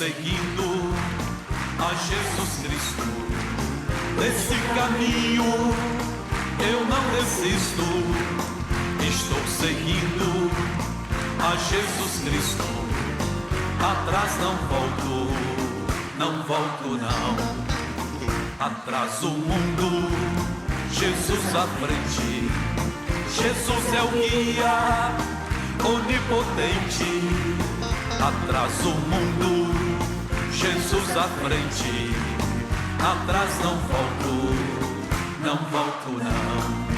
seguindo a Jesus Cristo. Desse caminho eu não desisto. Estou seguindo a Jesus Cristo. Atrás não volto, não volto não. Atrás o mundo, Jesus à frente. Jesus é o guia onipotente. Atrás o mundo, Jesus à frente. Atrás não volto, não volto não.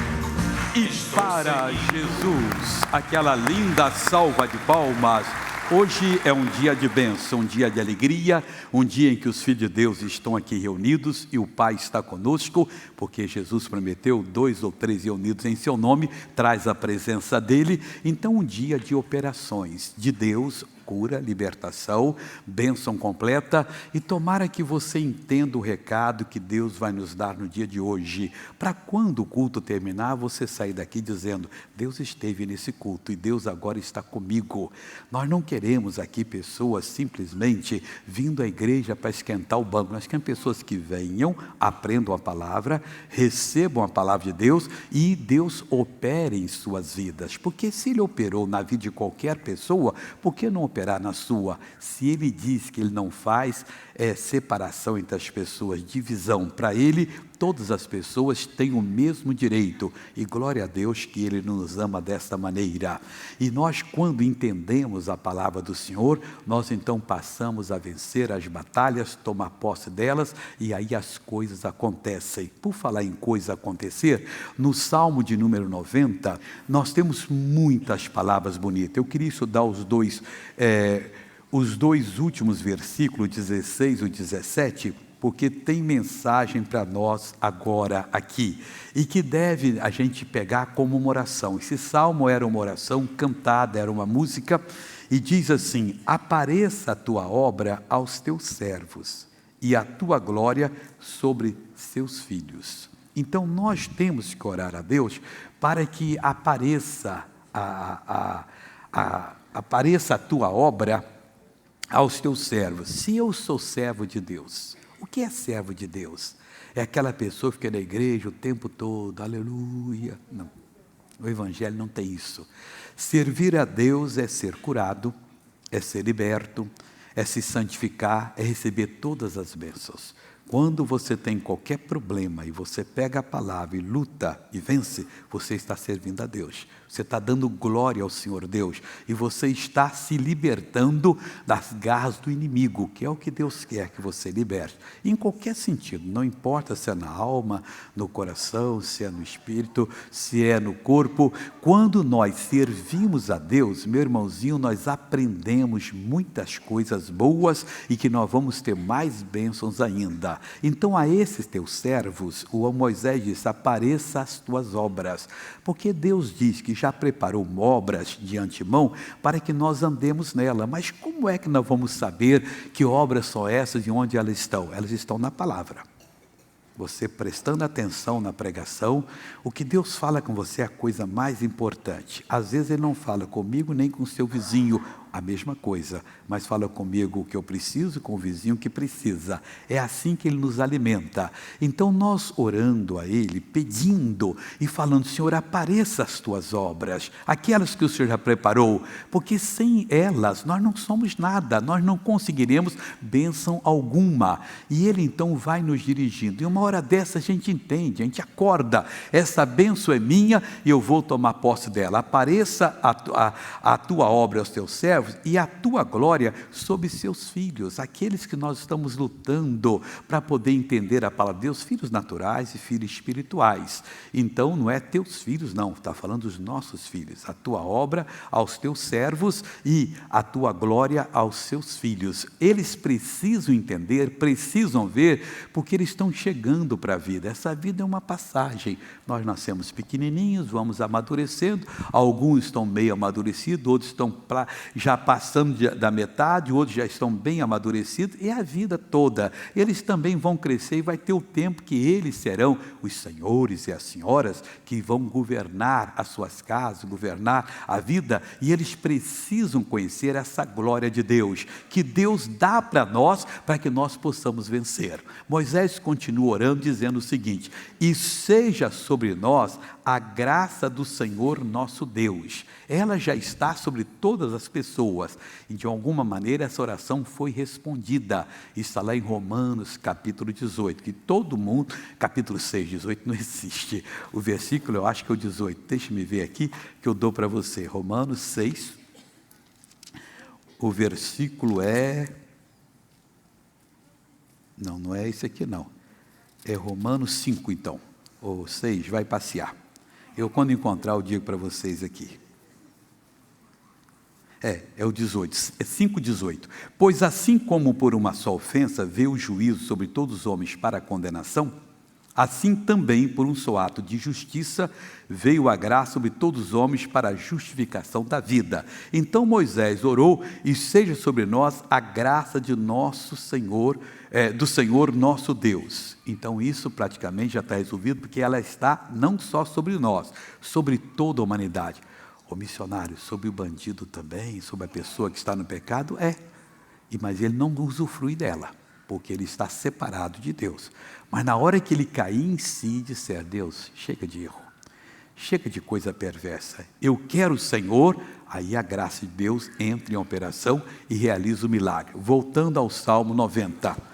Para Jesus, aquela linda salva de palmas. Hoje é um dia de bênção, um dia de alegria, um dia em que os filhos de Deus estão aqui reunidos e o Pai está conosco, porque Jesus prometeu 2 ou 3 reunidos em seu nome, traz a presença dele. Então um dia de operações de Deus, cura, libertação, bênção completa, e tomara que você entenda o recado que Deus vai nos dar no dia de hoje, para quando o culto terminar, você sair daqui dizendo, Deus esteve nesse culto e Deus agora está comigo. Nós não queremos aqui pessoas simplesmente vindo à igreja para esquentar o banco, nós queremos pessoas que venham, aprendam a palavra, recebam a palavra de Deus e Deus opere em suas vidas, porque se Ele operou na vida de qualquer pessoa, por que não operar na sua? Se Ele diz que Ele não faz separação entre as pessoas, divisão, para Ele todas as pessoas têm o mesmo direito, e glória a Deus que Ele nos ama desta maneira. E nós, quando entendemos a palavra do Senhor, nós então passamos a vencer as batalhas, tomar posse delas, e aí as coisas acontecem. Por falar em coisa acontecer, no Salmo de número 90, nós temos muitas palavras bonitas. Eu queria estudar os dois últimos versículos, 16 e 17, porque tem mensagem para nós agora aqui, e que deve a gente pegar como uma oração. Esse salmo era uma oração cantada, era uma música, e diz assim, apareça a tua obra aos teus servos, e a tua glória sobre seus filhos. Então nós temos que orar a Deus, para que apareça apareça a tua obra aos teus servos. Se eu sou servo de Deus, o que é servo de Deus? É aquela pessoa que fica na igreja o tempo todo, aleluia. Não, o Evangelho não tem isso. Servir a Deus é ser curado, é ser liberto, é se santificar, é receber todas as bênçãos. Quando você tem qualquer problema e você pega a palavra e luta e vence, você está servindo a Deus. Você está dando glória ao Senhor Deus. E você está se libertando das garras do inimigo, que é o que Deus quer que você liberte. Em qualquer sentido, não importa se é na alma, no coração, se é no espírito, se é no corpo. Quando nós servimos a Deus, meu irmãozinho, nós aprendemos muitas coisas boas e que nós vamos ter mais bênçãos ainda. Então a esses teus servos, o Moisés disse, apareça as tuas obras, porque Deus diz que já preparou obras de antemão para que nós andemos nela. Mas como é que nós vamos saber que obras são essas e onde elas estão? Elas estão na palavra. Você prestando atenção na pregação, o que Deus fala com você é a coisa mais importante. Às vezes Ele não fala comigo nem com o seu vizinho a mesma coisa, mas fala comigo o que eu preciso, com o vizinho que precisa. É assim que Ele nos alimenta. Então nós orando a Ele, pedindo e falando, Senhor, apareça as tuas obras, aquelas que o Senhor já preparou, porque sem elas nós não somos nada, nós não conseguiremos bênção alguma. E Ele então vai nos dirigindo. E uma hora dessa a gente entende, a gente acorda, essa bênção é minha e eu vou tomar posse dela. Apareça a tua obra aos teus servos, e a tua glória sobre seus filhos, aqueles que nós estamos lutando para poder entender a palavra de Deus, filhos naturais e filhos espirituais. Então não é teus filhos não, está falando dos nossos filhos, a tua obra aos teus servos e a tua glória aos seus filhos. Eles precisam entender, precisam ver, porque eles estão chegando para a vida. Essa vida é uma passagem, nós nascemos pequenininhos, vamos amadurecendo, alguns estão meio amadurecidos, outros estão já já passando da metade, outros já estão bem amadurecidos, é a vida toda. Eles também vão crescer e vai ter o tempo que eles serão os senhores e as senhoras que vão governar as suas casas, governar a vida, e eles precisam conhecer essa glória de Deus, que Deus dá para nós, para que nós possamos vencer. Moisés continua orando, dizendo o seguinte: e seja sobre nós a graça do Senhor nosso Deus. Ela já está sobre todas as pessoas, e de alguma maneira essa oração foi respondida. Está lá em Romanos capítulo 18, que todo mundo, capítulo 6, 18 não existe, o versículo eu acho que é o 18, deixe-me ver aqui, que eu dou para você. Romanos 6, o versículo não é esse aqui não, é Romanos 5 então, ou 6, vai passear. Eu quando encontrar eu digo para vocês aqui. É o 18, é 5,18. Pois assim como por uma só ofensa veio o juízo sobre todos os homens para a condenação, assim também por um só ato de justiça veio a graça sobre todos os homens para a justificação da vida. Então Moisés orou: e seja sobre nós a graça de nosso Senhor, do Senhor nosso Deus. Então isso praticamente já está resolvido, porque ela está não só sobre nós, sobre toda a humanidade. O missionário, sobre o bandido também, sobre a pessoa que está no pecado, mas ele não usufrui dela, porque ele está separado de Deus. Mas na hora que ele cair em si e disser: Deus, chega de erro, chega de coisa perversa, eu quero o Senhor, aí a graça de Deus entra em operação e realiza o milagre. Voltando ao Salmo 90.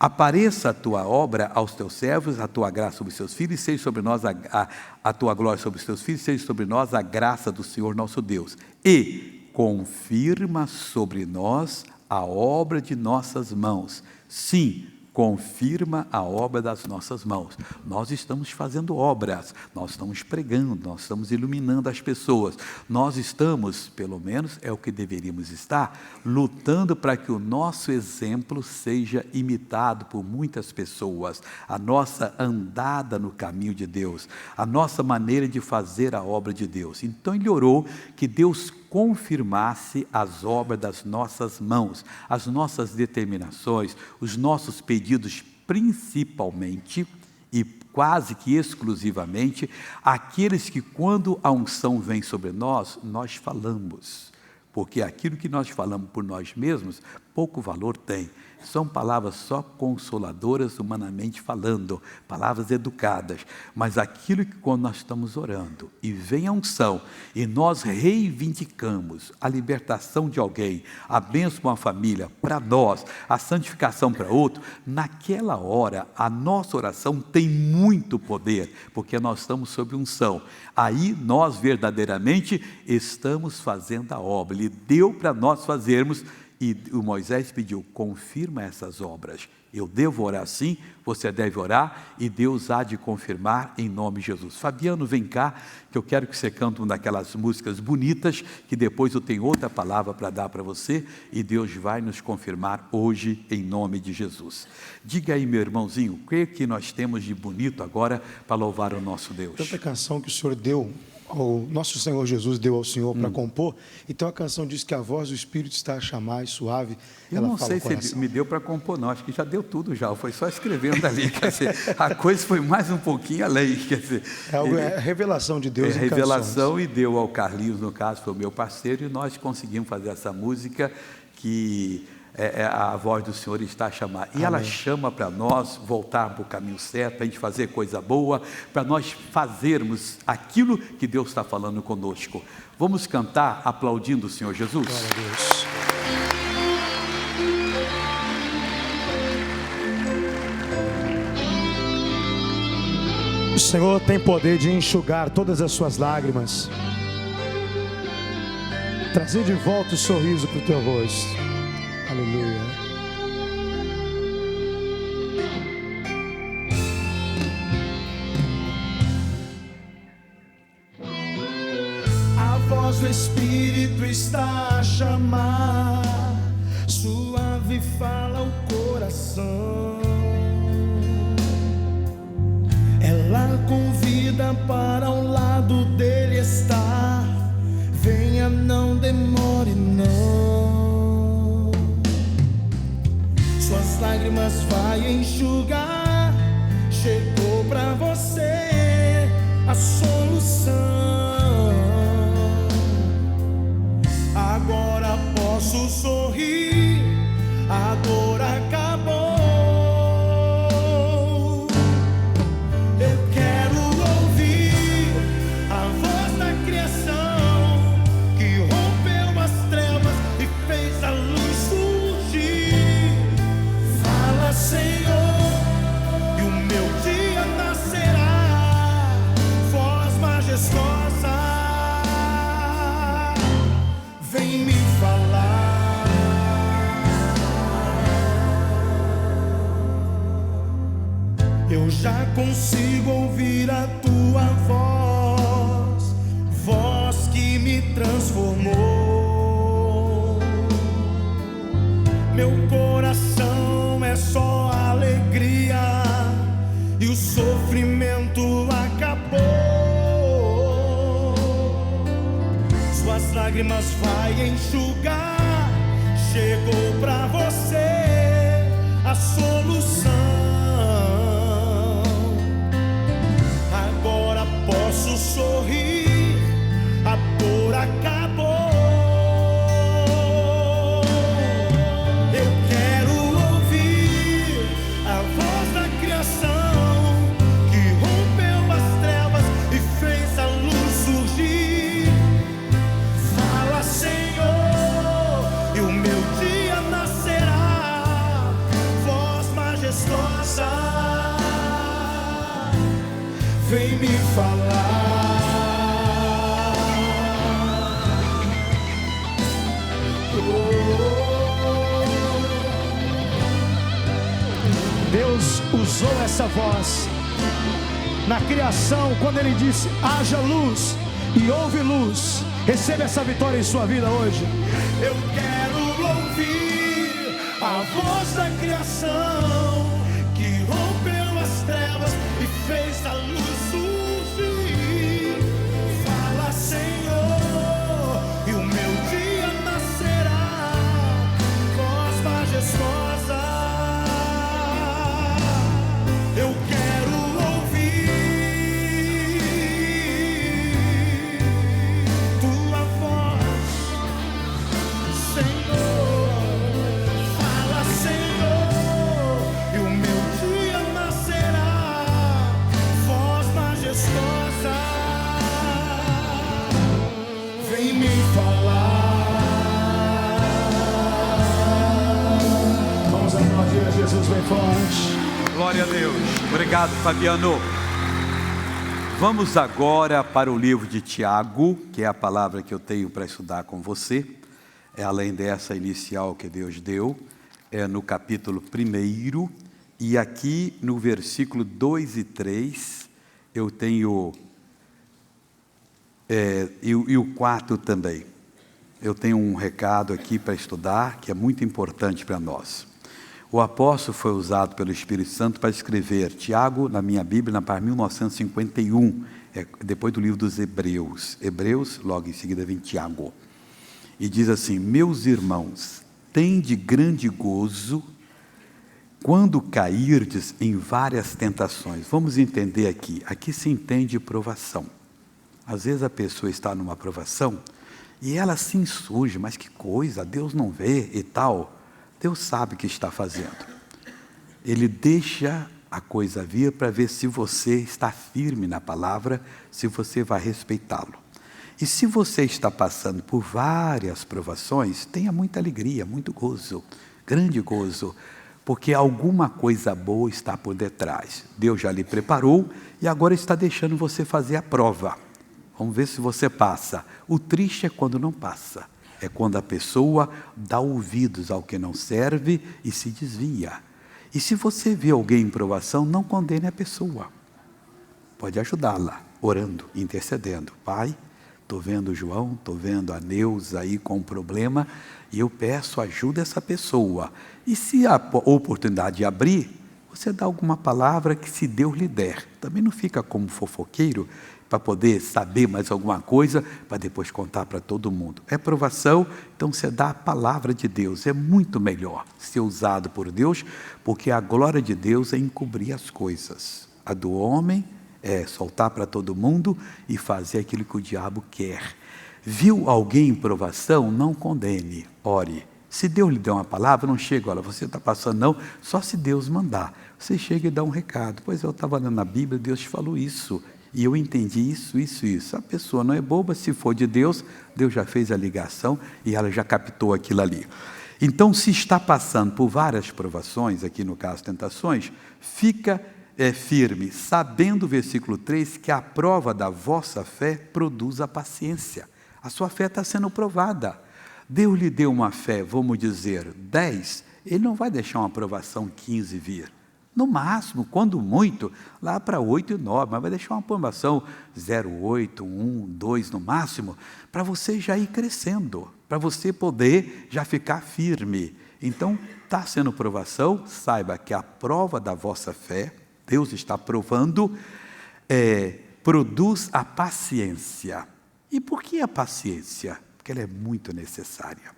Apareça a tua obra aos teus servos, a tua graça sobre os teus filhos, e seja sobre nós a tua glória sobre os teus filhos, seja sobre nós a graça do Senhor nosso Deus. E confirma sobre nós a obra de nossas mãos. Sim, confirma a obra das nossas mãos. Nós estamos fazendo obras, nós estamos pregando, nós estamos iluminando as pessoas, nós estamos, pelo menos é o que deveríamos estar, lutando para que o nosso exemplo seja imitado por muitas pessoas, a nossa andada no caminho de Deus, a nossa maneira de fazer a obra de Deus. Então ele orou que Deus confirmasse as obras das nossas mãos, as nossas determinações, os nossos pedidos, principalmente e quase que exclusivamente, aqueles que quando a unção vem sobre nós, nós falamos, porque aquilo que nós falamos por nós mesmos, pouco valor tem. São palavras só consoladoras, humanamente falando, palavras educadas, mas aquilo que quando nós estamos orando e vem a unção e nós reivindicamos a libertação de alguém, a bênção para uma família, para nós, a santificação para outro, naquela hora a nossa oração tem muito poder, porque nós estamos sob unção. Aí nós verdadeiramente estamos fazendo a obra. Ele deu para nós fazermos. E o Moisés pediu: confirma essas obras. Eu devo orar sim, você deve orar, e Deus há de confirmar em nome de Jesus. Fabiano, vem cá, que eu quero que você cante uma daquelas músicas bonitas, que depois eu tenho outra palavra para dar para você, e Deus vai nos confirmar hoje em nome de Jesus. Diga aí, meu irmãozinho, o que nós temos de bonito agora para louvar o nosso Deus? Tanta canção que o Senhor deu, o nosso Senhor Jesus deu ao Senhor para compor. Então a canção diz que a voz do Espírito está a chamar, e suave. Eu não sei se ele me deu para compor não, acho que já deu tudo já, foi só escrevendo ali, quer dizer, a coisa foi mais um pouquinho além, quer dizer. É a revelação de Deus em revelação canções. E deu ao Carlinhos, no caso, foi o meu parceiro, e nós conseguimos fazer essa música que a voz do Senhor está a chamar. E amém. Ela chama para nós voltar para o caminho certo, para a gente fazer coisa boa, para nós fazermos aquilo que Deus está falando conosco. Vamos cantar aplaudindo o Senhor Jesus? Glória a Deus. O Senhor tem poder de enxugar todas as suas lágrimas, trazer de volta o sorriso para o teu rosto. Aleluia. A voz do Espírito está a chamar, suave fala o coração. Ela convida para ao lado dele estar. Venha, não demore, não. lágrimas vai enxugar. Chegou pra você a solução. Agora posso sorrir, a dor acabou. Eu quero ouvir a voz da criação que rompeu as trevas e fez a luz surgir. Fala, Senhor, e o meu dia nascerá. Voz majestosa, vem me falar. Eu já consigo ouvir a tua voz, voz que me transformou. Meu coração é só alegria e o sofrimento acabou. Suas lágrimas vai enxugar. Chegou pra você a solução. Agora posso sorrir, a dor acabou. Eu quero ouvir a voz da criação que rompeu as trevas e fez a luz surgir. Fala, Senhor, e o meu dia nascerá. Voz majestosa, vem me falar. Deus usou essa voz na criação quando Ele disse: haja luz, e houve luz. Receba essa vitória em sua vida hoje. Eu quero ouvir a voz da criação que rompeu as trevas e fez a luz surgir. Fala, Senhor, e o meu dia nascerá. Voz majestosa, eu quero ouvir tua voz, Senhor. Fala, Senhor, e o meu dia nascerá. Voz majestosa, vem me falar. Vamos aplaudir a Jesus bem forte. Glória a Deus. Obrigado, Fabiano. Vamos agora para o livro de Tiago, que é a palavra que eu tenho para estudar com você. É além dessa inicial que Deus deu, é no capítulo 1, e aqui no versículo 2 e 3, eu tenho, e o 4 também. Eu tenho um recado aqui para estudar, que é muito importante para nós. O apóstolo foi usado pelo Espírito Santo para escrever Tiago, na minha Bíblia, na página 1951, depois do livro dos Hebreus. Hebreus, logo em seguida vem Tiago. E diz assim: meus irmãos, tende grande gozo quando cairdes em várias tentações. Vamos entender aqui. Aqui se entende provação. Às vezes a pessoa está numa provação e ela se insurge, mas que coisa, Deus não vê e tal. Deus sabe o que está fazendo. Ele deixa a coisa vir para ver se você está firme na palavra, se você vai respeitá-lo. E se você está passando por várias provações, tenha muita alegria, muito gozo, grande gozo, porque alguma coisa boa está por detrás. Deus já lhe preparou e agora está deixando você fazer a prova. Vamos ver se você passa. O triste é quando não passa. É quando a pessoa dá ouvidos ao que não serve e se desvia. E se você vê alguém em provação, não condene a pessoa. Pode ajudá-la, orando, intercedendo. Pai, estou vendo o João, estou vendo a Neuza aí com um problema, e eu peço ajuda a essa pessoa. E se a oportunidade abrir, você dá alguma palavra que se Deus lhe der. Também não fica como fofoqueiro, para poder saber mais alguma coisa, para depois contar para todo mundo. É provação, então você dá a palavra de Deus. É muito melhor ser usado por Deus, porque a glória de Deus é encobrir as coisas. A do homem é soltar para todo mundo e fazer aquilo que o diabo quer. Viu alguém em provação? Não condene, ore. Se Deus lhe der uma palavra, não chega, olha, você está passando não, só se Deus mandar. Você chega e dá um recado. Pois eu estava lendo na Bíblia, Deus falou isso. E eu entendi isso. A pessoa não é boba, se for de Deus, Deus já fez a ligação e ela já captou aquilo ali. Então, se está passando por várias provações, aqui no caso tentações, fica firme, sabendo, versículo 3, que a prova da vossa fé produz a paciência. A sua fé está sendo provada. Deus lhe deu uma fé, vamos dizer, 10, Ele não vai deixar uma provação 15 vir. No máximo, quando muito, lá para 8 e 9, mas vai deixar uma provação 0,8, 1, 2 no máximo, para você já ir crescendo, para você poder já ficar firme. Então, está sendo provação, saiba que a prova da vossa fé, Deus está provando, produz a paciência. E por que a paciência? Porque ela é muito necessária.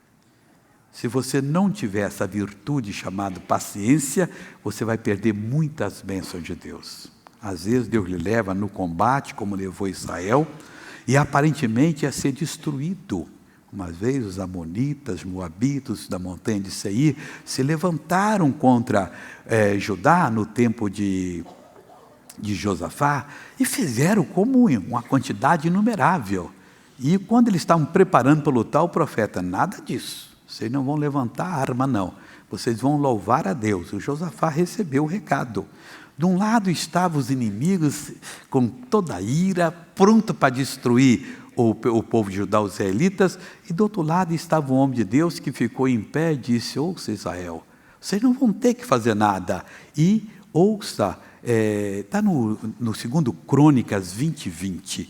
Se você não tiver essa virtude chamada paciência, você vai perder muitas bênçãos de Deus. Às vezes Deus lhe leva no combate, como levou Israel, e aparentemente ia ser destruído. Uma vez os amonitas, moabitas da montanha de Seir, se levantaram contra Judá no tempo de Josafá, e fizeram como uma quantidade inumerável. E quando eles estavam preparando para lutar, o profeta, nada disso. Vocês não vão levantar a arma, não. Vocês vão louvar a Deus. O Josafá recebeu o recado. De um lado estavam os inimigos, com toda a ira, pronto para destruir o povo de Judá, os israelitas, e do outro lado estava o homem de Deus que ficou em pé e disse, ouça Israel, vocês não vão ter que fazer nada. E ouça, está no 2 Crônicas 20:20.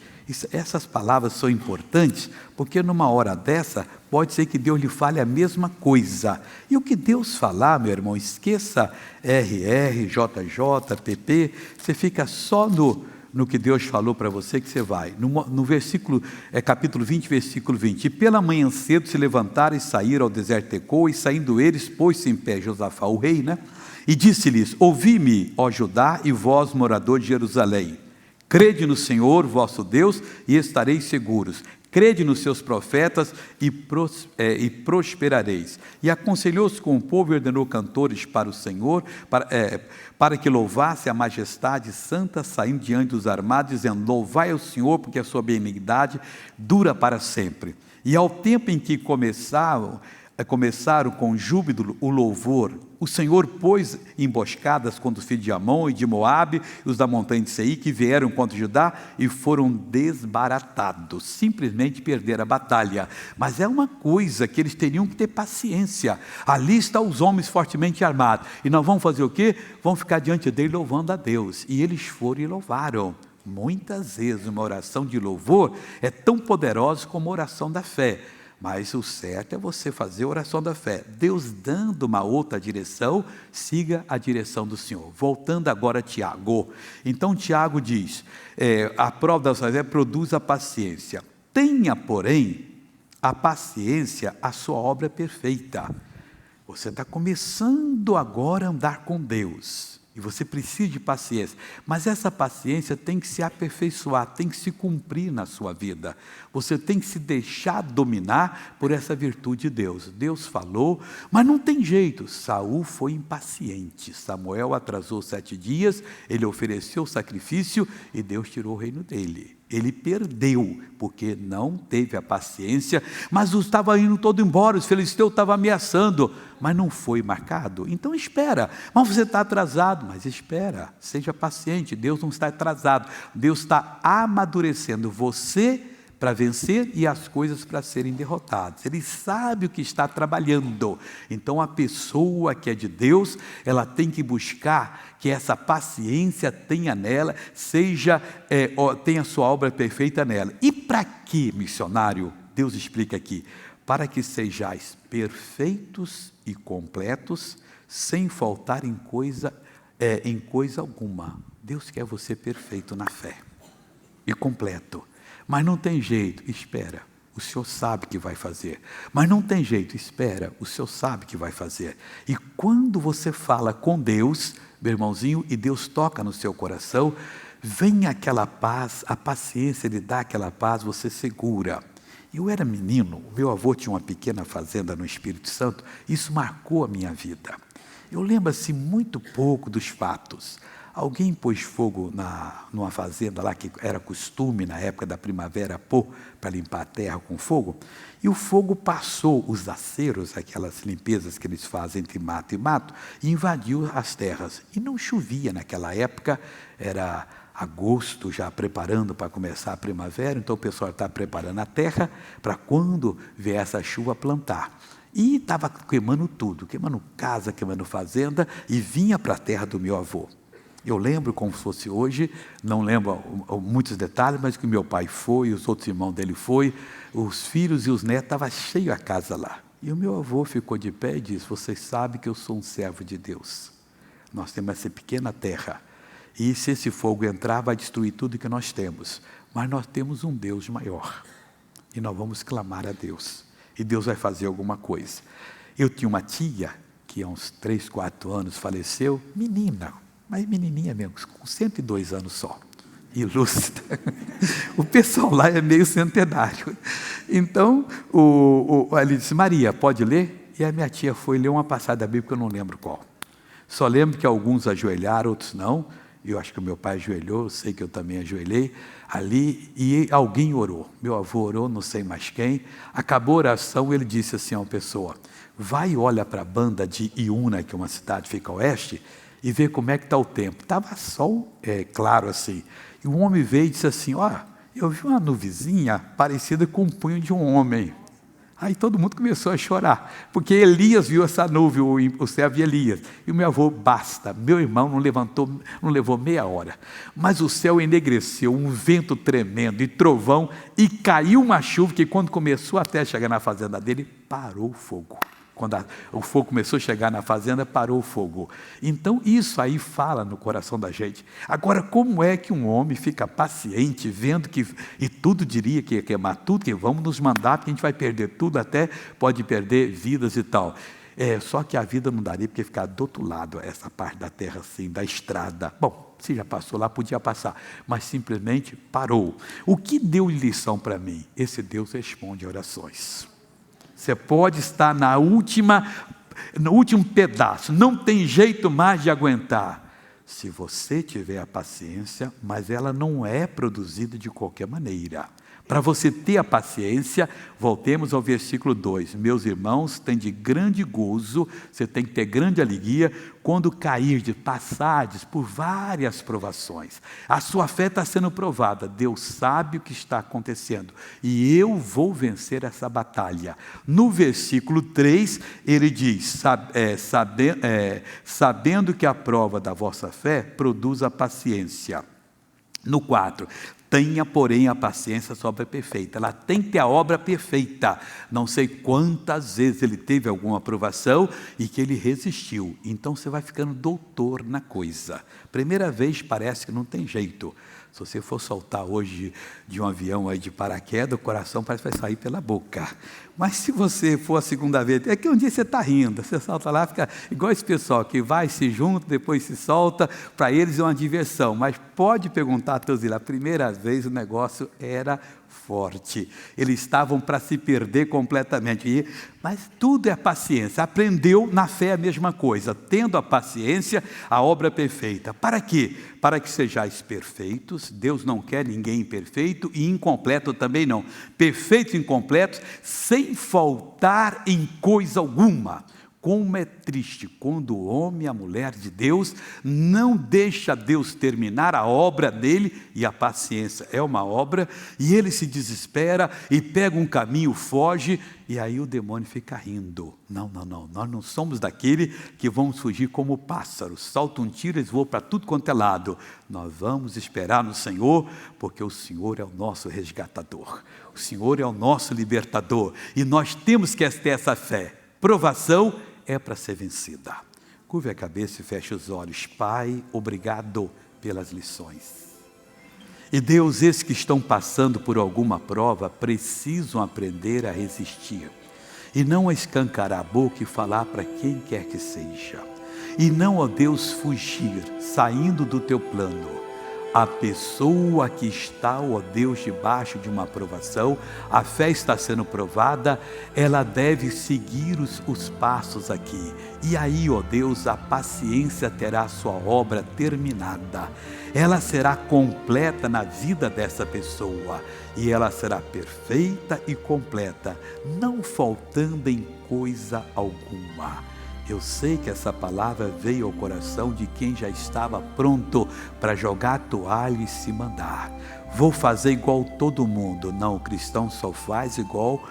Essas palavras são importantes, porque numa hora dessa, pode ser que Deus lhe fale a mesma coisa. E o que Deus falar, meu irmão, esqueça RR, JJ, PP, você fica só no que Deus falou para você que você vai. No versículo, capítulo 20, versículo 20. E pela manhã cedo se levantaram e saíram ao deserto de Tecô, e saindo eles, pôs-se em pé Josafá, o rei, né? E disse-lhes, ouvi-me, ó Judá, e vós, moradores de Jerusalém. Crede no Senhor, vosso Deus, e estareis seguros. Crede nos seus profetas e prosperareis. E aconselhou-se com o povo e ordenou cantores para o Senhor, para que louvasse a majestade santa, saindo diante dos armados, dizendo, louvai ao Senhor, porque a sua benignidade dura para sempre. E ao tempo em que começaram com júbilo o louvor, o Senhor pôs emboscadas contra os filhos de Amon e de Moabe, os da montanha de Seir, que vieram contra Judá e foram desbaratados, simplesmente perderam a batalha. Mas é uma coisa que eles teriam que ter paciência. Ali estão os homens fortemente armados, e nós vamos fazer o quê? Vamos ficar diante dele louvando a Deus. E eles foram e louvaram. Muitas vezes uma oração de louvor é tão poderosa como a oração da fé. Mas o certo é você fazer a oração da fé. Deus dando uma outra direção, siga a direção do Senhor. Voltando agora a Tiago. Então Tiago diz, a prova da sua fé produz a paciência. Tenha, porém, a paciência, a sua obra perfeita. Você está começando agora a andar com Deus. E você precisa de paciência, mas essa paciência tem que se aperfeiçoar, tem que se cumprir na sua vida. Você tem que se deixar dominar por essa virtude de Deus. Deus falou, mas não tem jeito. Saul foi impaciente. Samuel atrasou 7 dias, ele ofereceu o sacrifício e Deus tirou o reino dele. Ele perdeu, porque não teve a paciência, mas estava indo todo embora, os filisteus estavam ameaçando, mas não foi marcado. Então espera, mas você está atrasado, mas espera, seja paciente, Deus não está atrasado, Deus está amadurecendo você para vencer e as coisas para serem derrotadas. Ele sabe o que está trabalhando. Então a pessoa que é de Deus, ela tem que buscar que essa paciência tenha nela, tenha sua obra perfeita nela. E para que, missionário? Deus explica aqui, para que sejais perfeitos e completos, sem faltar em coisa em coisa alguma. Deus quer você perfeito na fé e completo. Mas não tem jeito, espera. O Senhor sabe que vai fazer. Mas não tem jeito, espera. O Senhor sabe que vai fazer. E quando você fala com Deus, meu irmãozinho, e Deus toca no seu coração, vem aquela paz, a paciência, Ele dá aquela paz, você segura. Eu era menino, meu avô tinha uma pequena fazenda no Espírito Santo, isso marcou a minha vida. Eu lembro assim muito pouco dos fatos. Alguém pôs fogo numa fazenda lá, que era costume na época da primavera pôr para limpar a terra com fogo, e o fogo passou os aceros, aquelas limpezas que eles fazem entre mato e mato, e invadiu as terras. E não chovia naquela época, era agosto, já preparando para começar a primavera, então o pessoal está preparando a terra para quando vier essa chuva plantar. E estava queimando tudo, queimando casa, queimando fazenda, e vinha para a terra do meu avô. Eu lembro como se fosse hoje, não lembro muitos detalhes, mas que meu pai foi, os outros irmãos dele foi, os filhos e os netos, estava cheio a casa lá. E o meu avô ficou de pé e disse: vocês sabem que eu sou um servo de Deus. Nós temos essa pequena terra. E se esse fogo entrar, vai destruir tudo que nós temos. Mas nós temos um Deus maior. E nós vamos clamar a Deus. E Deus vai fazer alguma coisa. Eu tinha uma tia, que há uns 3, 4 anos faleceu, menina, mas menininha mesmo, com 102 anos só. Ilustre. O pessoal lá é meio centenário. Então, ele disse: Maria, pode ler? E a minha tia foi ler uma passagem da Bíblia que eu não lembro qual. Só lembro que alguns ajoelharam, outros não. Eu acho que o meu pai ajoelhou, eu sei que eu também ajoelhei ali, e alguém orou. Meu avô orou, não sei mais quem. Acabou a oração, ele disse assim a uma pessoa: vai e olha para a banda de Iuna, que é uma cidade que fica a oeste, e vê como é que está o tempo. Estava sol claro assim. E um homem veio e disse assim: eu vi uma nuvenzinha parecida com o punho de um homem. Aí todo mundo começou a chorar, porque Elias viu essa nuvem, o servo de Elias. E o meu avô: basta, meu irmão não levou meia hora. Mas o céu enegreceu, um vento tremendo e trovão, e caiu uma chuva que quando começou até chegar na fazenda dele, parou o fogo. Quando o fogo começou a chegar na fazenda, parou o fogo. Então isso aí fala no coração da gente. Agora, como é que um homem fica paciente, vendo que, e tudo diria que ia queimar tudo, que vamos nos mandar, porque a gente vai perder tudo, até pode perder vidas e tal. Só que a vida não daria, porque ficar do outro lado, essa parte da terra assim, da estrada. Bom, se já passou lá, podia passar, mas simplesmente parou. O que deu lição para mim? Esse Deus responde orações. Você pode estar no último pedaço, não tem jeito mais de aguentar. Se você tiver a paciência, mas ela não é produzida de qualquer maneira. Para você ter a paciência, voltemos ao versículo 2. Meus irmãos, tem de grande gozo, você tem que ter grande alegria, quando passardes por várias provações. A sua fé está sendo provada, Deus sabe o que está acontecendo, e eu vou vencer essa batalha. No versículo 3, ele diz: sabendo que a prova da vossa fé produz a paciência. No 4, tenha, porém, a paciência sua obra perfeita. Ela tem que ter a obra perfeita. Não sei quantas vezes ele teve alguma aprovação e que ele resistiu. Então você vai ficando doutor na coisa. Primeira vez parece que não tem jeito. Se você for soltar hoje de um avião aí de paraquedas, o coração parece que vai sair pela boca. Mas se você for a segunda vez, é que um dia você está rindo, você solta lá, fica igual esse pessoal que vai, se junta, depois se solta, para eles é uma diversão. Mas pode perguntar a todos eles, a primeira vez o negócio era forte. Eles estavam para se perder completamente. Mas tudo é paciência. Aprendeu na fé a mesma coisa. Tendo a paciência, a obra é perfeita. Para quê? Para que sejais perfeitos. Deus não quer ninguém imperfeito e incompleto também não. Perfeitos e incompletos, sem faltar em coisa alguma. Como é triste quando o homem e a mulher de Deus não deixa Deus terminar a obra dele, e a paciência é uma obra, e ele se desespera e pega um caminho, foge, e aí o demônio fica rindo. Não, nós não somos daquele que vamos fugir como pássaros, salta um tiro, eles voam para tudo quanto é lado. Nós vamos esperar no Senhor, porque o Senhor é o nosso resgatador, o Senhor é o nosso libertador, e nós temos que ter essa fé. Provação é para ser vencida. Curve a cabeça e feche os olhos. Pai, obrigado pelas lições. E Deus, esses que estão passando por alguma prova, precisam aprender a resistir. E não a escancarar a boca e falar para quem quer que seja. E não, ó Deus, fugir, saindo do teu plano. A pessoa que está, ó Deus, debaixo de uma aprovação, a fé está sendo provada, ela deve seguir os passos aqui. E aí, ó Deus, a paciência terá sua obra terminada. Ela será completa na vida dessa pessoa. E ela será perfeita e completa, não faltando em coisa alguma. Eu sei que essa palavra veio ao coração de quem já estava pronto para jogar a toalha e se mandar. Vou fazer igual todo mundo. Não, o cristão só faz igual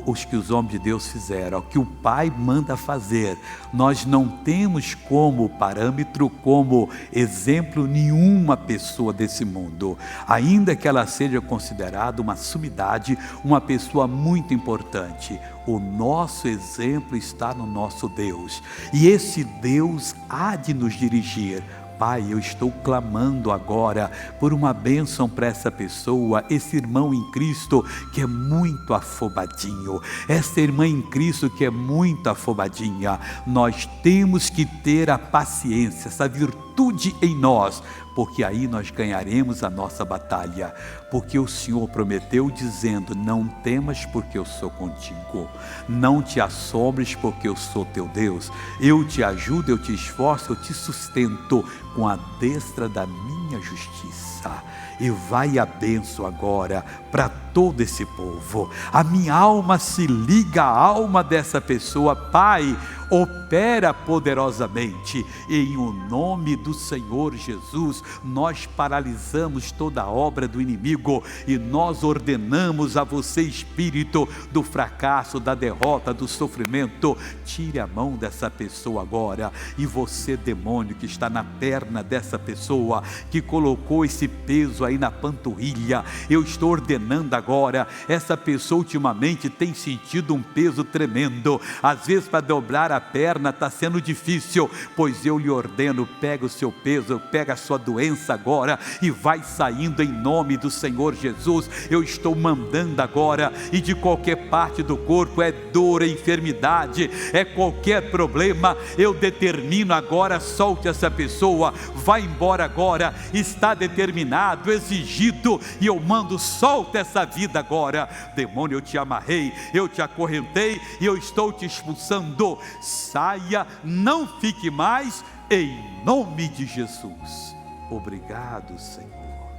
os que os homens de Deus fizeram, o que o Pai manda fazer. Nós não temos como parâmetro, como exemplo, nenhuma pessoa desse mundo, ainda que ela seja considerada uma sumidade, uma pessoa muito importante. O nosso exemplo está no nosso Deus, e esse Deus há de nos dirigir. Pai, eu estou clamando agora por uma bênção para essa pessoa, esse irmão em Cristo que é muito afobadinho, essa irmã em Cristo que é muito afobadinha. Nós temos que ter a paciência, essa virtude em nós, porque aí nós ganharemos a nossa batalha, porque o Senhor prometeu dizendo: não temas porque eu sou contigo, não te assombres porque eu sou teu Deus, eu te ajudo, eu te esforço, eu te sustento com a destra da minha justiça. E vai a bênção agora para todo esse povo. A minha alma se liga à alma dessa pessoa. Pai, opera poderosamente. Em o nome do Senhor Jesus, nós paralisamos toda a obra do inimigo e nós ordenamos a você, espírito do fracasso, da derrota, do sofrimento, tire a mão dessa pessoa agora. E você, demônio que está na perna dessa pessoa, que colocou esse peso aí na panturrilha, eu estou ordenando agora. Essa pessoa ultimamente tem sentido um peso tremendo, às vezes para dobrar a perna está sendo difícil, pois eu lhe ordeno: pega o seu peso, pega a sua doença agora e vai saindo em nome do Senhor Jesus. Eu estou mandando agora, e de qualquer parte do corpo, é dor, é enfermidade, é qualquer problema, eu determino agora: solte essa pessoa, vai embora agora, está determinado, exigido, e eu mando: solta essa vida agora. Demônio, eu te amarrei, eu te acorrentei e eu estou te expulsando. Saia, não fique mais, em nome de Jesus. Obrigado, Senhor,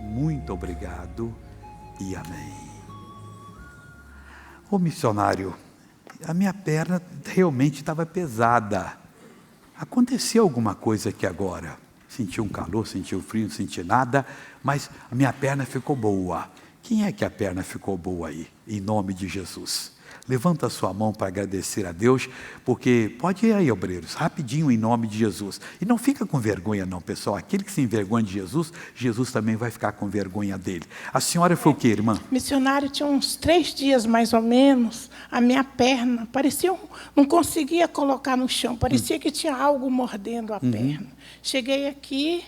muito obrigado e amém. Ô missionário, a minha perna realmente estava pesada. Aconteceu alguma coisa aqui agora? Senti um calor, senti um frio, não senti nada, mas a minha perna ficou boa. Quem é que a perna ficou boa aí? Em nome de Jesus. Levanta a sua mão para agradecer a Deus, porque pode ir aí, obreiros, rapidinho, em nome de Jesus. E não fica com vergonha não, pessoal. Aquele que se envergonha de Jesus, Jesus também vai ficar com vergonha dele. A senhora foi o quê, irmã? Missionário, tinha uns 3 dias mais ou menos, a minha perna parecia, não conseguia colocar no chão, parecia que tinha algo mordendo a perna. Cheguei aqui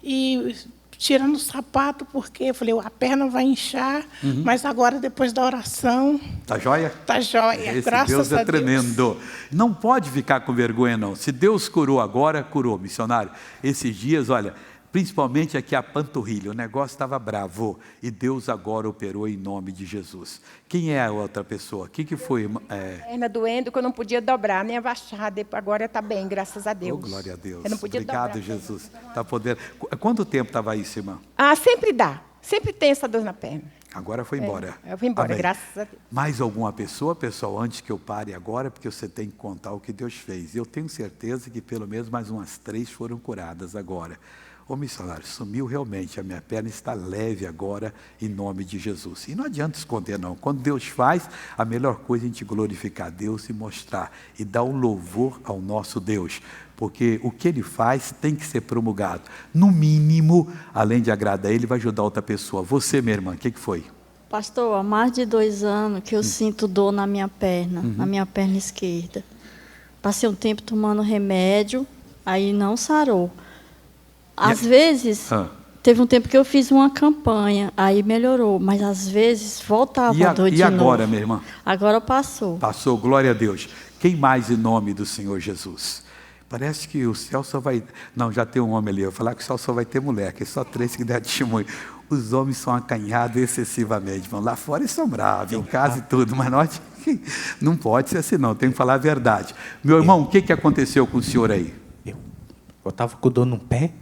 e tirando o sapato, porque eu falei: a perna vai inchar, mas agora, depois da oração... Está jóia? Está jóia, Esse graças Deus a é tremendo. Deus. Não pode ficar com vergonha não. Se Deus curou agora, curou, missionário. Esses dias, olha, principalmente aqui a panturrilha, o negócio estava bravo, e Deus agora operou em nome de Jesus. Quem é a outra pessoa? O que foi? Perna doendo, que eu não podia dobrar, nem abaixar. Agora está bem, graças a Deus. Oh, glória a Deus. Eu não podia Obrigado, dobrar, Jesus. Tá podendo. Quanto tempo estava isso, irmã? Sempre dá. Sempre tem essa dor na perna. Agora foi embora. Eu fui embora, Amém. graças a Deus. Mais alguma pessoa, pessoal, antes que eu pare agora, porque você tem que contar o que Deus fez. Eu tenho certeza que pelo menos mais umas 3 foram curadas agora. Ô missionário, sumiu realmente, a minha perna está leve agora, em nome de Jesus. E não adianta esconder não, quando Deus faz, a melhor coisa é a gente glorificar a Deus e mostrar, e dar um louvor ao nosso Deus, porque o que Ele faz tem que ser promulgado. No mínimo, além de agradar Ele, vai ajudar outra pessoa. Você, minha irmã, o que foi? Pastor, há mais de 2 anos que eu sinto dor na minha perna esquerda. Passei um tempo tomando remédio, aí não sarou. Às vezes, teve um tempo que eu fiz uma campanha, aí melhorou, mas às vezes voltava a dor de novo. E agora, minha irmã? Agora passou. Passou, glória a Deus. Quem mais em nome do Senhor Jesus? Parece que o céu só vai... Não, já tem um homem ali. Eu vou falar que o céu só vai ter mulher, que é só 3 que der testemunho. Os homens são acanhados excessivamente, irmão. Lá fora eles são bravos, em casa e tudo, mas nós não pode ser assim não, tem que falar a verdade. Meu irmão, o que aconteceu com o senhor aí? Eu estava com dor no pé,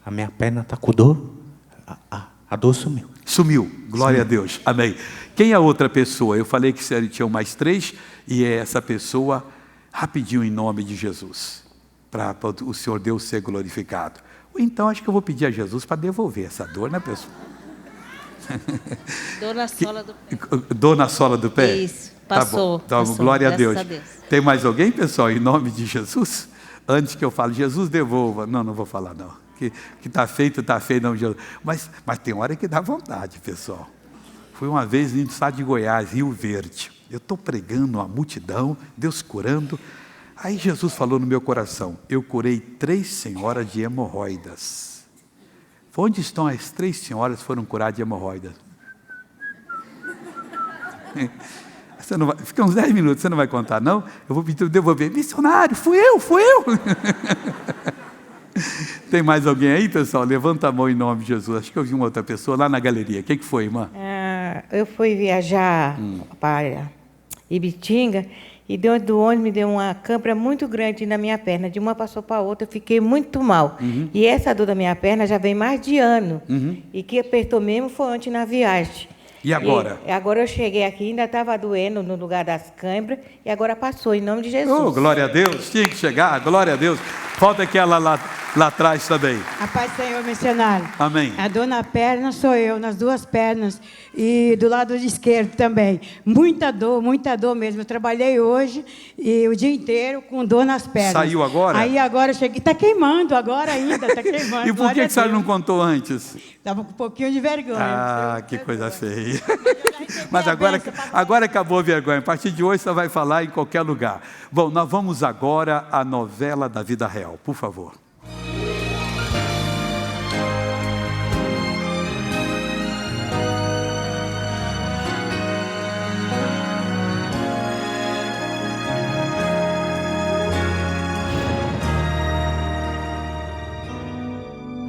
a minha perna está com dor, a dor sumiu. Sumiu, glória a Deus, amém. Quem é a outra pessoa? Eu falei que tinham mais 3, e é essa pessoa, rapidinho em nome de Jesus, para o Senhor Deus ser glorificado. Então, acho que eu vou pedir a Jesus para devolver essa dor, né, pessoal? Dor na sola do pé. Dor na sola do pé? Isso, passou. Tá bom. Então, passou, glória a Deus. a Deus. Tem mais alguém, pessoal, em nome de Jesus? Antes que eu fale, Jesus devolva. Não vou falar não. Que está feito, não, Jesus. Mas tem hora que dá vontade, pessoal. Fui uma vez no estado de Goiás, Rio Verde. Eu estou pregando uma multidão, Deus curando. Aí Jesus falou no meu coração, eu curei 3 senhoras de hemorroidas. Onde estão as 3 senhoras que foram curadas de hemorroidas? Você não vai, fica uns 10 minutos, você não vai contar não? Eu vou pedir devolver. Missionário, fui eu. Tem mais alguém aí, pessoal? Levanta a mão em nome de Jesus. Acho que eu vi uma outra pessoa lá na galeria. O que foi, irmã? Eu fui viajar para Ibitinga. E dentro do ônibus me deu uma câimbra muito grande na minha perna. De uma passou para a outra, eu fiquei muito mal. E essa dor da minha perna já vem mais de ano. E que apertou mesmo foi ontem na viagem. E agora? E agora eu cheguei aqui, ainda estava doendo no lugar das câimbras, e agora passou, em nome de Jesus. Oh, glória a Deus, tinha que chegar, glória a Deus. Falta aquela lá atrás também. A paz do Senhor, missionário. Amém. A dor na perna sou eu, nas 2 pernas e do lado esquerdo também. Muita dor mesmo. Eu trabalhei hoje e o dia inteiro com dor nas pernas. Saiu agora? Aí agora eu cheguei, está queimando agora ainda, está queimando. E por que a senhora não contou antes? Estava com um pouquinho de vergonha. Ah, que coisa feia. Mas agora acabou a vergonha. A partir de hoje você vai falar em qualquer lugar. Bom, nós vamos agora à novela da vida real, por favor.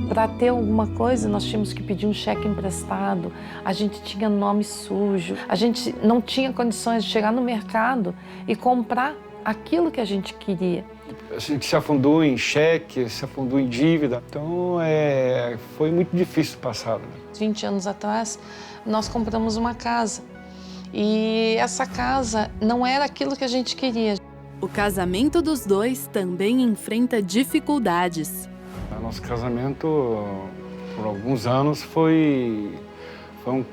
Para ter alguma coisa, nós tínhamos que pedir um cheque emprestado, a gente tinha nome sujo, a gente não tinha condições de chegar no mercado e comprar aquilo que a gente queria. A gente se afundou em cheque, se afundou em dívida, então foi muito difícil passar. 20 anos atrás, nós compramos uma casa e essa casa não era aquilo que a gente queria. O casamento dos dois também enfrenta dificuldades. Nosso casamento, por alguns anos, foi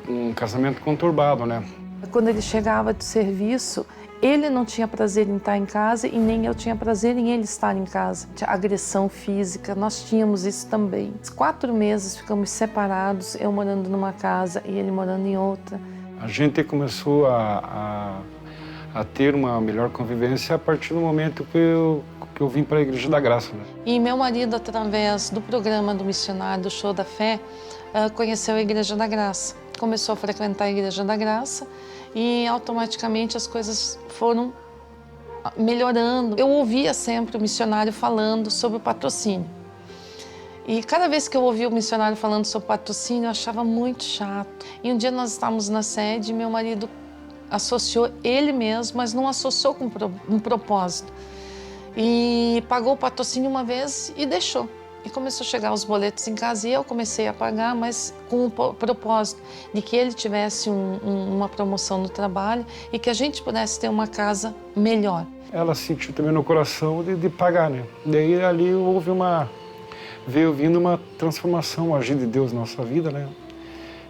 um casamento conturbado, né? Quando ele chegava do serviço, ele não tinha prazer em estar em casa e nem eu tinha prazer em ele estar em casa. Agressão física, nós tínhamos isso também. 4 meses ficamos separados, eu morando numa casa e ele morando em outra. A gente começou a ter uma melhor convivência a partir do momento que eu vim para a Igreja da Graça. Né? E meu marido, através do programa do missionário, do Show da Fé, conheceu a Igreja da Graça. Começou a frequentar a Igreja da Graça e automaticamente as coisas foram melhorando. Eu ouvia sempre o missionário falando sobre o patrocínio. E cada vez que eu ouvia o missionário falando sobre patrocínio, eu achava muito chato. E um dia nós estávamos na sede e meu marido associou ele mesmo, mas não associou com um propósito. E pagou o patrocínio uma vez e deixou. E começou a chegar os boletos em casa e eu comecei a pagar, mas com o propósito de que ele tivesse uma promoção no trabalho e que a gente pudesse ter uma casa melhor. Ela sentiu também no coração de pagar, né? Daí ali veio vindo uma transformação, o agir de Deus na nossa vida, né?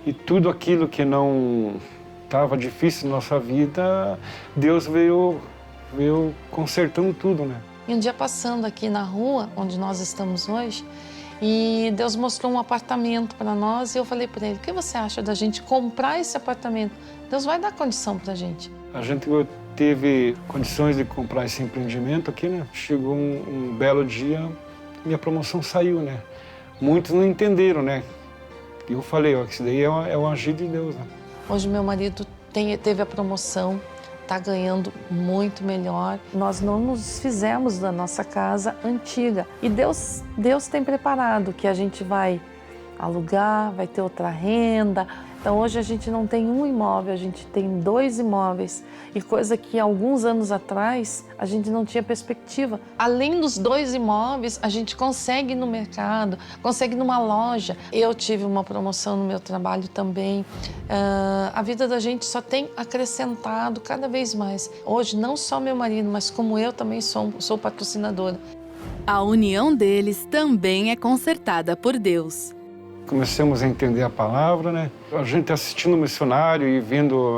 E tudo aquilo que não estava difícil na nossa vida, Deus veio consertando tudo, né? E um dia passando aqui na rua, onde nós estamos hoje, e Deus mostrou um apartamento para nós e eu falei para ele, o que você acha da gente comprar esse apartamento? Deus vai dar condição para a gente. A gente teve condições de comprar esse empreendimento aqui, né? Chegou um belo dia, minha promoção saiu, né? Muitos não entenderam, né? E eu falei, ó, que isso daí é o agir de Deus, né? Hoje meu marido teve a promoção, está ganhando muito melhor. Nós não nos desfizemos da nossa casa antiga. E Deus tem preparado que a gente vai alugar, vai ter outra renda. Então hoje a gente não tem um imóvel, a gente tem 2 imóveis. E coisa que alguns anos atrás a gente não tinha perspectiva. Além dos 2 imóveis, a gente consegue ir no mercado, consegue ir numa loja. Eu tive uma promoção no meu trabalho também. A vida da gente só tem acrescentado cada vez mais. Hoje não só meu marido, mas como eu também sou patrocinadora. A união deles também é consertada por Deus. Começamos a entender a palavra, né? A gente assistindo o missionário e vendo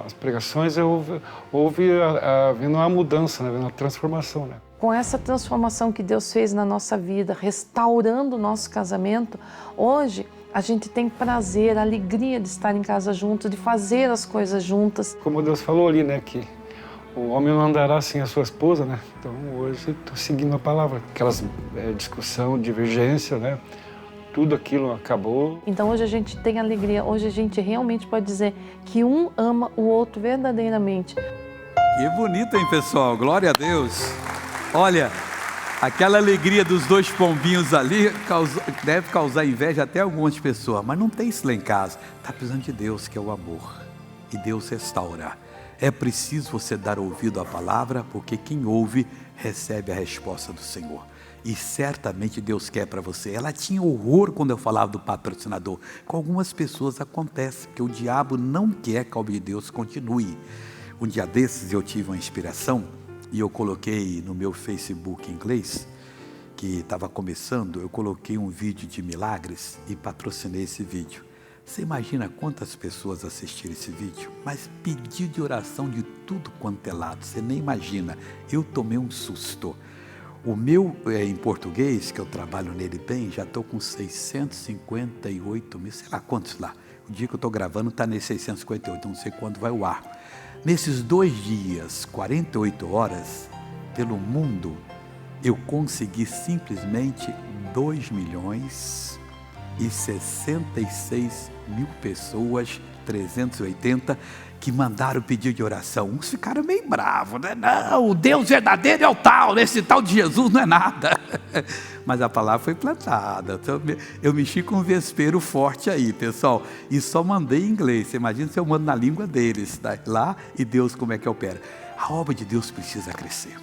as pregações, vendo uma mudança, né? Vendo uma transformação, né? Com essa transformação que Deus fez na nossa vida, restaurando o nosso casamento, hoje a gente tem prazer, alegria de estar em casa juntos, de fazer as coisas juntas. Como Deus falou ali, né? Que o homem não andará sem a sua esposa, né? Então hoje estou seguindo a palavra. Aquelas discussão, divergência, né? Tudo aquilo acabou. Então hoje a gente tem alegria, hoje a gente realmente pode dizer que um ama o outro verdadeiramente. Que bonito, hein, pessoal? Glória a Deus. Olha, aquela alegria dos 2 pombinhos ali deve causar inveja até algumas pessoas, mas não tem isso lá em casa. Está precisando de Deus, que é o amor. E Deus restaura. É preciso você dar ouvido à palavra, porque quem ouve recebe a resposta do Senhor. E certamente Deus quer para você. Ela tinha horror quando eu falava do patrocinador. Com algumas pessoas acontece, porque o diabo não quer que a obra de Deus continue. Um dia desses eu tive uma inspiração e eu coloquei no meu Facebook em inglês, que estava começando, eu coloquei um vídeo de milagres e patrocinei esse vídeo. Você imagina quantas pessoas assistiram esse vídeo? Mas pediu de oração de tudo quanto é lado, você nem imagina. Eu tomei um susto. O meu, em português, que eu trabalho nele bem, já estou com 658 mil, sei lá quantos lá. O dia que eu estou gravando está nesse 658, não sei quando vai ao ar. Nesses 2 dias, 48 horas, pelo mundo, eu consegui simplesmente 2.066.000 pessoas, 380, que mandaram pedido de oração. Uns ficaram meio bravos, né? Não, o Deus verdadeiro é o tal, esse tal de Jesus não é nada. Mas a palavra foi plantada. Então, eu mexi com um vespeiro forte aí, pessoal, e só mandei em inglês. Você imagina se eu mando na língua deles, tá? Lá, e Deus como é que opera. A obra de Deus precisa crescer.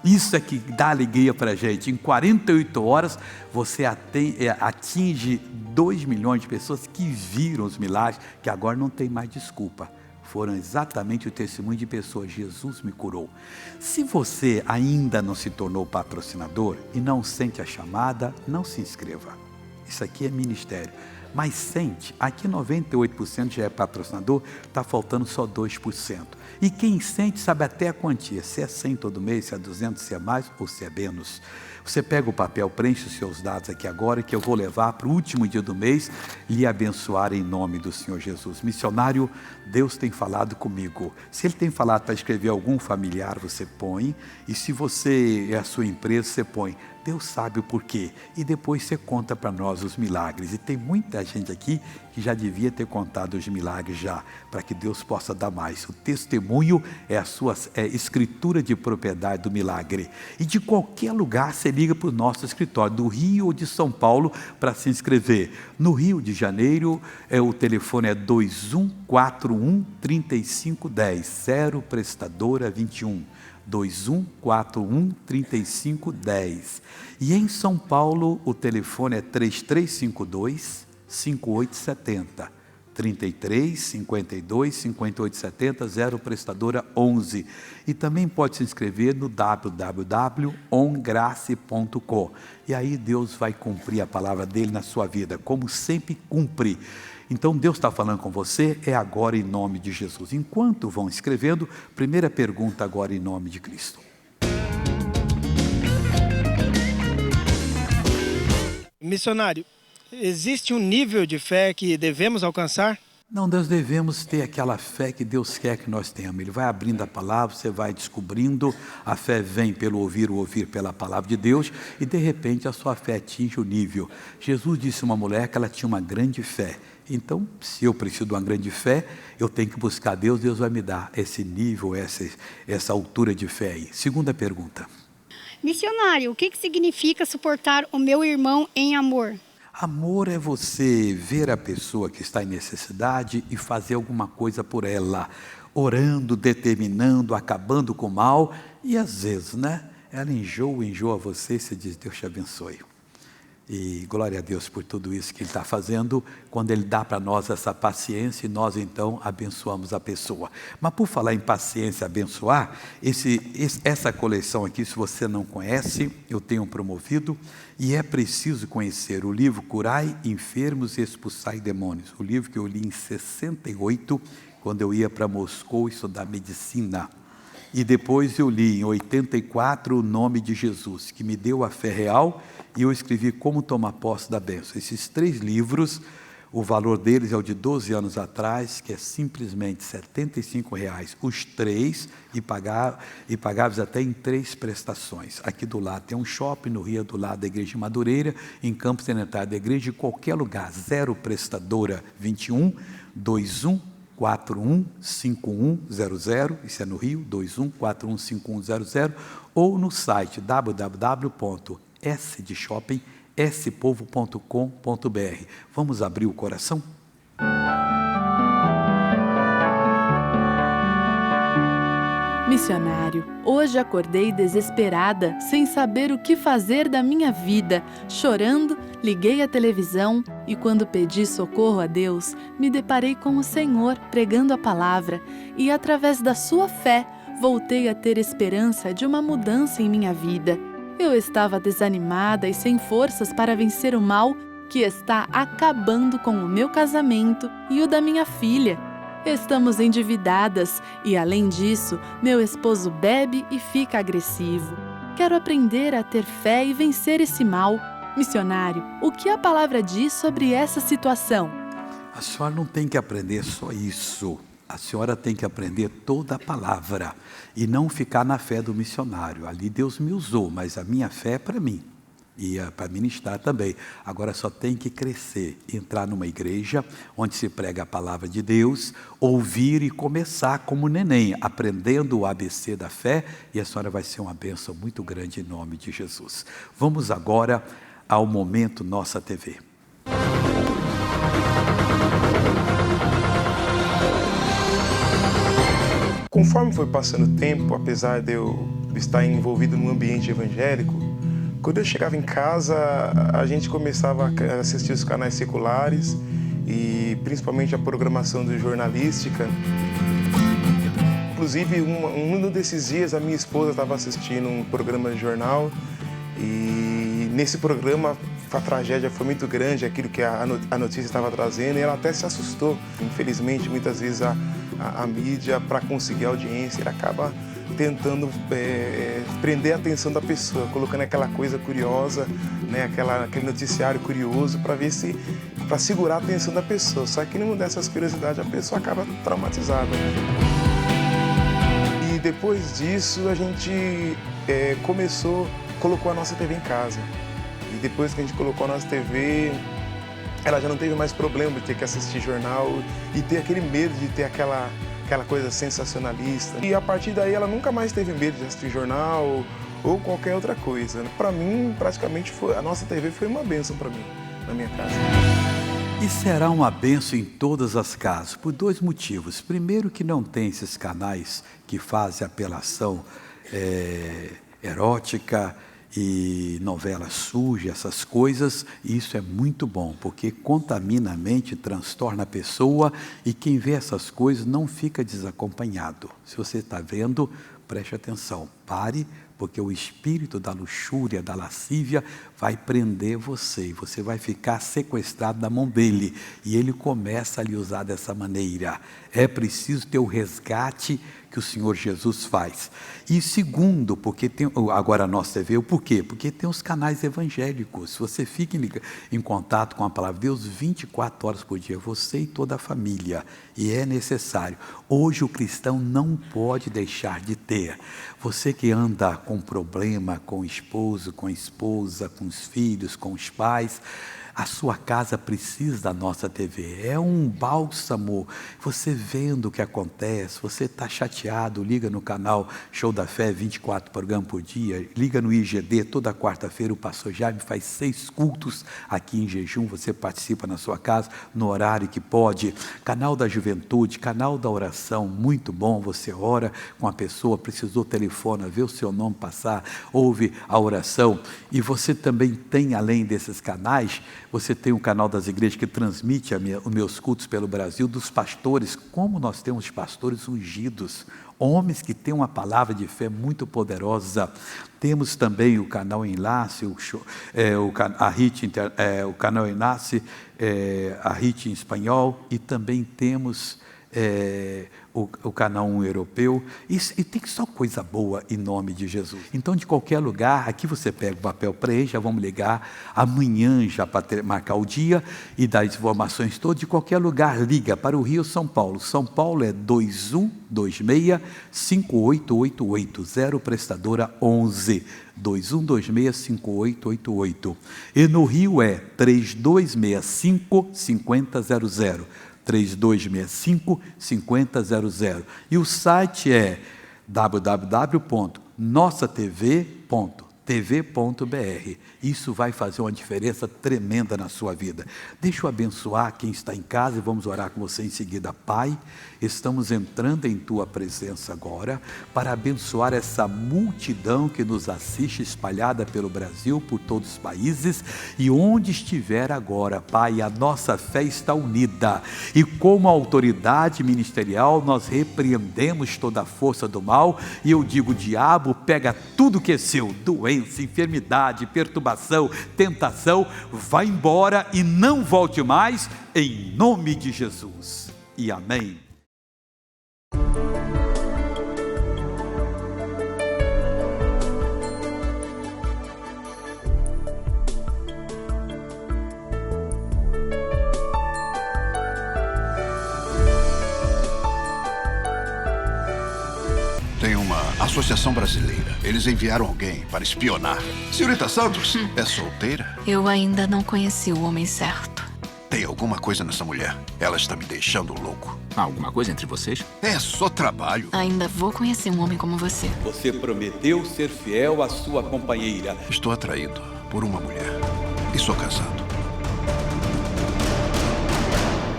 Isso é que dá alegria para a gente. Em 48 horas, você atinge 2 milhões de pessoas que viram os milagres, que agora não tem mais desculpa. Foram exatamente o testemunho de pessoas. Jesus me curou. Se você ainda não se tornou patrocinador e não sente a chamada, não se inscreva. Isso aqui é ministério. Mas sente, aqui 98% já é patrocinador, está faltando só 2%. E quem sente sabe até a quantia, se é 100 todo mês, se é 200, se é mais ou se é menos. Você pega o papel, preenche os seus dados aqui agora, que eu vou levar para o último dia do mês e lhe abençoar em nome do Senhor Jesus. Missionário, Deus tem falado comigo. Se Ele tem falado para escrever algum familiar, você põe. E se você é a sua empresa, você põe. Deus sabe o porquê. E depois você conta para nós os milagres. E tem muita gente aqui que já devia ter contado os milagres já, para que Deus possa dar mais. O testemunho é a sua escritura de propriedade do milagre. E de qualquer lugar você liga para o nosso escritório, do Rio ou de São Paulo, para se inscrever. No Rio de Janeiro, o telefone é 2141-3510, 0 prestadora 21. 2141-3510. E em São Paulo, o telefone é 3352-5870. 3352-5870, 0 prestadora 11. E também pode se inscrever no www.ongrace.com. E aí Deus vai cumprir a palavra dele na sua vida, como sempre cumpre. Então Deus está falando com você, é agora em nome de Jesus. Enquanto vão escrevendo, primeira pergunta agora em nome de Cristo. Missionário, existe um nível de fé que devemos alcançar? Não, nós devemos ter aquela fé que Deus quer que nós tenhamos. Ele vai abrindo a palavra, você vai descobrindo, a fé vem pelo ouvir, o ouvir pela palavra de Deus, e de repente a sua fé atinge o nível. Jesus disse a uma mulher que ela tinha uma grande fé. Então, se eu preciso de uma grande fé, eu tenho que buscar Deus, Deus vai me dar esse nível, essa altura de fé aí. Segunda pergunta. Missionário, o que significa suportar o meu irmão em amor? Amor é você ver a pessoa que está em necessidade e fazer alguma coisa por ela, orando, determinando, acabando com o mal, e às vezes, ela enjoa você e você diz, Deus te abençoe. E glória a Deus por tudo isso que Ele está fazendo, quando Ele dá para nós essa paciência e nós então abençoamos a pessoa. Mas por falar em paciência, abençoar, essa coleção aqui, se você não conhece, eu tenho promovido, e é preciso conhecer o livro Curai Enfermos e Expulsai Demônios, o livro que eu li em 68, quando eu ia para Moscou estudar medicina. E depois eu li em 84 o Nome de Jesus, que me deu a fé real, e eu escrevi Como Tomar Posse da Bênção. Esses 3 livros, o valor deles é o de 12 anos atrás, que é simplesmente R$ 75,00, os 3, e pagáveis até em 3 prestações. Aqui do lado tem um shopping, no Rio, do lado da Igreja de Madureira, em Campos Sanitário da Igreja, em qualquer lugar, 0 prestadora 21 21 415100, isso é no Rio, 21 415100, ou no site www.sdeShopping.com.br. Vamos abrir o coração? Missionário, hoje acordei desesperada, sem saber o que fazer da minha vida. Chorando, liguei a televisão e quando pedi socorro a Deus, me deparei com o Senhor pregando a palavra e através da sua fé, voltei a ter esperança de uma mudança em minha vida. Eu estava desanimada e sem forças para vencer o mal que está acabando com o meu casamento e o da minha filha. Estamos endividadas e, além disso, meu esposo bebe e fica agressivo. Quero aprender a ter fé e vencer esse mal. Missionário, o que a palavra diz sobre essa situação? A senhora não tem que aprender só isso. A senhora tem que aprender toda a palavra e não ficar na fé do missionário. Ali Deus me usou, mas a minha fé é para mim. E para ministrar também. Agora só tem que crescer, entrar numa igreja onde se prega a palavra de Deus, ouvir e começar como neném, aprendendo o ABC da fé, e a senhora vai ser uma bênção muito grande em nome de Jesus. Vamos agora ao Momento Nossa TV. Conforme foi passando o tempo, apesar de eu estar envolvido num ambiente evangélico, quando eu chegava em casa, a gente começava a assistir os canais seculares e principalmente a programação do jornalística. Inclusive, um desses dias, a minha esposa estava assistindo um programa de jornal e nesse programa a tragédia foi muito grande, aquilo que a notícia estava trazendo, e ela até se assustou. Infelizmente, muitas vezes a mídia, para conseguir audiência, ela acaba tentando prender a atenção da pessoa, colocando aquela coisa curiosa, aquele noticiário curioso para segurar a atenção da pessoa. Só que numa dessas curiosidades a pessoa acaba traumatizada. E depois disso a gente colocou a nossa TV em casa. E depois que a gente colocou a nossa TV, ela já não teve mais problema de ter que assistir jornal e ter aquele medo de ter aquela coisa sensacionalista. E a partir daí ela nunca mais teve medo de assistir jornal ou qualquer outra coisa. Para mim, praticamente, a nossa TV foi uma bênção para mim, na minha casa. E será uma bênção em todas as casas, por 2 motivos. Primeiro, que não tem esses canais que fazem apelação erótica e novela suja, essas coisas, e isso é muito bom, porque contamina a mente, transtorna a pessoa, e quem vê essas coisas não fica desacompanhado. Se você está vendo, preste atenção, pare, porque o espírito da luxúria, da lascívia, vai prender você, e você vai ficar sequestrado na mão dele, e ele começa a lhe usar dessa maneira. É preciso ter o resgate que o Senhor Jesus faz. E segundo, porque tem agora a nossa TV, por quê? Porque tem os canais evangélicos. Você fica em contato com a palavra de Deus 24 horas por dia, você e toda a família. E é necessário. Hoje o cristão não pode deixar de ter. Você que anda com problema com o esposo, com a esposa, com os filhos, com os pais, a sua casa precisa da nossa TV, é um bálsamo. Você vendo o que acontece, você está chateado, liga no canal Show da Fé, 24 programas por dia, liga no IGD, toda quarta-feira o pastor Jaime faz 6 cultos aqui em jejum, você participa na sua casa, no horário que pode. Canal da Juventude, canal da oração, muito bom, você ora com a pessoa, precisou, telefona, vê o seu nome passar, ouve a oração. E você também tem, além desses canais, você tem um canal das igrejas que transmite os meus cultos pelo Brasil, dos pastores, como nós temos pastores ungidos, homens que têm uma palavra de fé muito poderosa. Temos também o canal Enlace, o canal Enlace, a HIT em espanhol, e também temos o canal 1 europeu, e tem só coisa boa em nome de Jesus. Então, de qualquer lugar, aqui você pega o papel, preenche, já vamos ligar amanhã já para marcar o dia e dar as informações todas. De qualquer lugar, liga para o Rio, São Paulo. São Paulo é 2126-5888, 0 prestadora 11, 2126-5888. E no Rio é 3265-5000. 3265-5000. E o site é www.nossatv.tv.br. Isso vai fazer uma diferença tremenda na sua vida. Deixa eu abençoar quem está em casa e vamos orar com você em seguida. Pai, estamos entrando em Tua presença agora para abençoar essa multidão que nos assiste, espalhada pelo Brasil, por todos os países, e onde estiver agora, Pai, a nossa fé está unida, e como autoridade ministerial nós repreendemos toda a força do mal, e eu digo, diabo, pega tudo que é seu, doença, enfermidade, perturbação, tentação, vai embora e não volte mais, em nome de Jesus, e amém. Tem uma associação brasileira. Eles enviaram alguém para espionar. Senhorita Santos, é solteira? Eu ainda não conheci o homem certo. Tem alguma coisa nessa mulher. Ela está me deixando louco. Há alguma coisa entre vocês? É só trabalho. Ainda vou conhecer um homem como você. Você prometeu ser fiel à sua companheira. Estou atraído por uma mulher. E sou casado.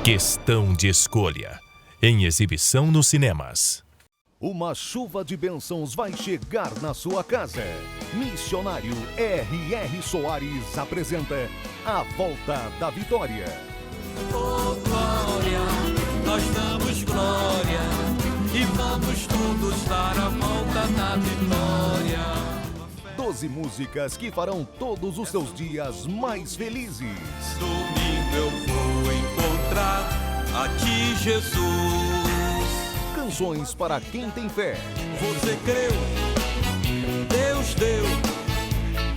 Questão de escolha. Em exibição nos cinemas. Uma chuva de bênçãos vai chegar na sua casa. Missionário R.R. Soares apresenta A Volta da Vitória. Oh, glória, nós damos glória e vamos todos dar a volta da vitória. 12 músicas que farão todos os seus dias mais felizes. Domingo eu vou encontrar a Ti, Jesus. Canções para quem tem fé. Você creu, Deus deu,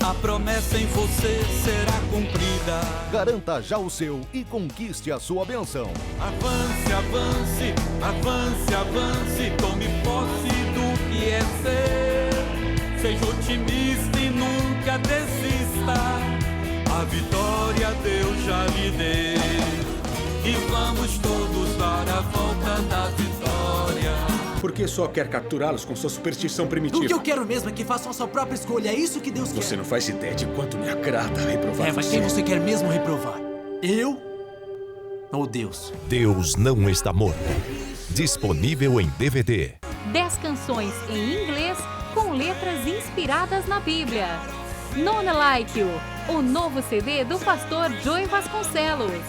a promessa em você será cumprida. Garanta já o seu e conquiste a sua bênção. Avance, avance, avance, avance, tome posse do que é ser. Seja otimista e nunca desista, a vitória Deus já lhe deu. E vamos todos dar a volta da vitória. Por que só quer capturá-los com sua superstição primitiva? O que eu quero mesmo é que façam a sua própria escolha. É isso que Deus quer. Você não faz ideia de quanto me agrada reprovar mas quem você quer mesmo reprovar? Eu ou Deus? Deus não está morto. Disponível em DVD. 10 canções em inglês com letras inspiradas na Bíblia. Nona Like You, o novo CD do pastor Joey Vasconcelos.